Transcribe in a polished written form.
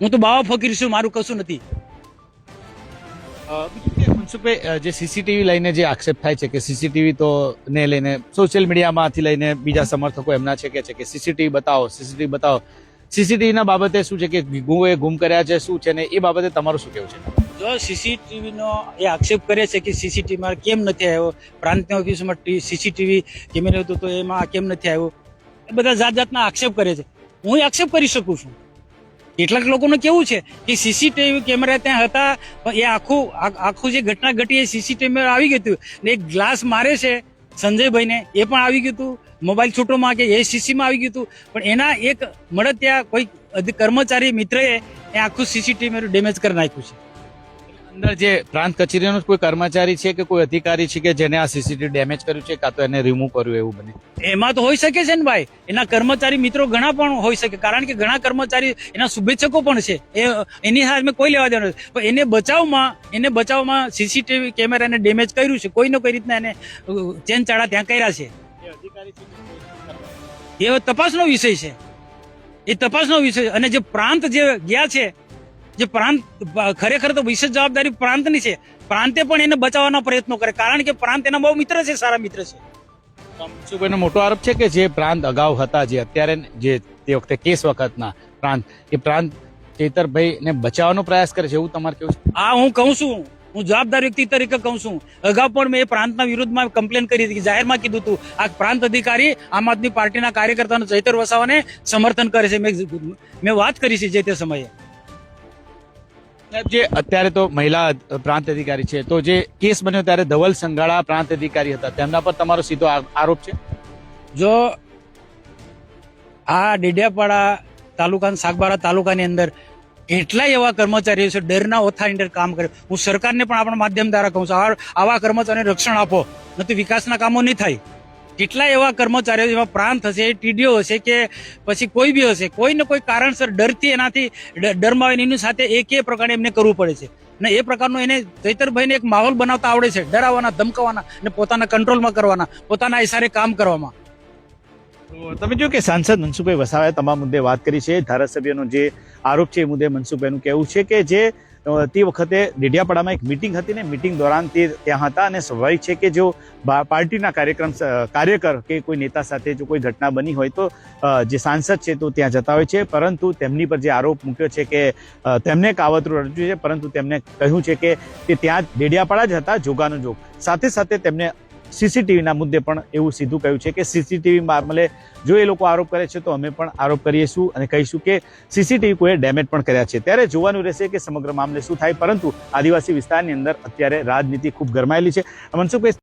હું તો બાવા ફકીર છું, મારું કશું નથી. મનસુખભાઈ, જે સીસીટીવી લઈને જે આક્ષેપ થાય છે કે સીસીટીવી તો ને લઈને સોશિયલ મીડિયામાંથી લઈને બીજા સમર્થકો એમના છે કે સીસીટીવી બતાવો, સીસીટીવી બતાવો. સીસીટીવીના બાબતે શું છે કે ગુમ કર્યા છે શું છે ને એ બાબતે તમારું શું કેવું છે? જો સીસીટીવી નો એ આક્ષેપ કરે છે કે સીસીટીવી માં કેમ નથી આવ્યો, પ્રાંતની ઓફિસમાં સીસીટીવી કેમેરા હતું તો એમાં કેમ નથી આવ્યો, એ બધા જાતના આક્ષેપ કરે છે. હું આક્ષેપ કરી શકું છું. કેટલાક લોકોનું કેવું છે કે સીસીટીવી કેમેરા ત્યાં હતા, એ આખું જે ઘટના ઘટી એ સીસીટીવી આવી ગયું હતું ને એક ગ્લાસ મારે છે સંજયભાઈને, એ પણ આવી ગયું હતું. મોબાઈલ છૂટોમાં કે એ સીસીમાં આવી ગયું હતું, પણ એના એક મળતિયા કોઈ કર્મચારી મિત્રએ એ આખું સીસીટીવી ડેમેજ કરી નાખ્યું છે. અંદર જે પ્રાંત કચેરીનો કોઈ કર્મચારી છે કે કોઈ અધિકારી છે કે જેને આ સીસીટીવી ડેમેજ કર્યું છે કાં તો એને રિમૂવ કર્યું એવું બને? એમાં તો હોઈ શકે છે ને ભાઈ, એના કર્મચારી મિત્રો ઘણા પણ હોઈ શકે, કારણ કે ઘણા કર્મચારી એના શુભેચ્છકો પણ છે. એની સામે કોઈ લેવા દેવાનું નથી. પણ એને બચાવમાં સીસીટીવી કેમેરાને ડેમેજ કર્યું છે, કોઈ ને કોઈ રીતના એને ચેન ચાળા ત્યાં કર્યા છે. એ તપાસનો વિષય છે, એ તપાસનો વિષય. અને જે પ્રાંત જે ગયા છે, જે પ્રાંત ખરેખર તો વિશેષ જવાબદારી પ્રાંતની છે, પ્રાંતે પણ એને બચાવવાના પ્રયત્નો કરે, કારણ કે પ્રાંત એના બહુ મિત્ર છે, સારા મિત્ર છે. મનસુખભાઈનો મોટો આરોપ છે કે જે પ્રાંત અગાઉ હતા, જે અત્યારે જે તે વખતે કેસ વખતના પ્રાંત, એ પ્રાંત ચેતરભાઈને બચાવવાનો પ્રયાસ કરે છે એવું તમારે કેવું છે? આ હું કહું છું, હું જવાબદાર વ્યક્તિ તરીકે કહું છું. અગાઉ પણ મેં એ પ્રાંતના વિરુદ્ધમાં કમ્પ્લેન કરી હતી, જાહેરમાં કીધું હતું આ પ્રાંત અધિકારી આમ આદમી પાર્ટીના કાર્યકર્તાનો ચૈતર વસાવાને સમર્થન કરે છે. મેં વાત કરી છે જે તે સમયે. જે અત્યારે તો મહિલા પ્રાંત અધિકારી છે, તો જે કેસ બન્યો ત્યારે ધવલ સંઘાળા પ્રાંત અધિકારી હતા, તેમના પર તમારો સીધો આરોપ છે? જો આ ડેડિયાપાડા તાલુકા, સાગબારા તાલુકાની અંદર એટલાય એવા કર્મચારીઓ છે ડરના ઓથાની અંદર કામ કરે. હું સરકારને પણ આપણા માધ્યમ દ્વારા કહું છું, આવા કર્મચારીઓને રક્ષણ આપો, નથી વિકાસના કામો નહીં થાય. કેટલાય એવા કર્મચારીઓ, એવા પ્રાંત હશે, ટીડીઓ હશે કે પછી કોઈ બી હશે, કોઈ ને કોઈ કારણસર ડરથી એનાથી ડરમાં એની સાથે એક પ્રકારે એમને કરવું પડે છે. અને એ પ્રકારનો એને ચૈતરભાઈને એક માહોલ બનાવતા આવડે છે, ડરાવવાના, ધમકાવવાના અને પોતાના કંટ્રોલમાં કરવાના, પોતાના ઇશારે કામ કરવામાં. તમે જો કે સાંસદ મનસુખભાઈ વસાવાએ તમામ મુદ્દે વાત કરી છે. ધારાસભ્યનો જે આરોપ છે એ મુદ્દે મનસુખભાઈનું કહેવું છે કે જે તે વખતે ડેડિયાપાડામાં એક મિટિંગ હતી ને મિટિંગ દોરાન તે ત્યાં હતા અને સ્વાભાવિક છે કે જો પાર્ટીના કાર્યકર કે કોઈ નેતા સાથે જો કોઈ ઘટના બની હોય તો જે સાંસદ છે તો ત્યાં જતા હોય છે, પરંતુ તેમની પર જે આરોપ મૂક્યો છે કે તેમને કાવતરું રચ્યું છે, પરંતુ તેમને કહ્યું છે કે તે ત્યાં ડેડિયાપાડા જ હતા જોગાનો જોગ. સાથે સાથે તેમને સીસીટીવીના મુદ્દે પણ એવું સીધું કહ્યું છે કે સીસીટીવી મામલે જો એ લોકો આરોપ કરે છે તો અમે પણ આરોપ કરીશું અને કહીશું કે સીસીટીવી કોઈએ ડેમેજ પણ કર્યા છે. ત્યારે જોવાનું રહેશે કે સમગ્ર મામલે શું થાય, પરંતુ આદિવાસી વિસ્તારની અંદર અત્યારે રાજનીતિ ખૂબ ગરમાયેલી છે. મનસુખભાઈ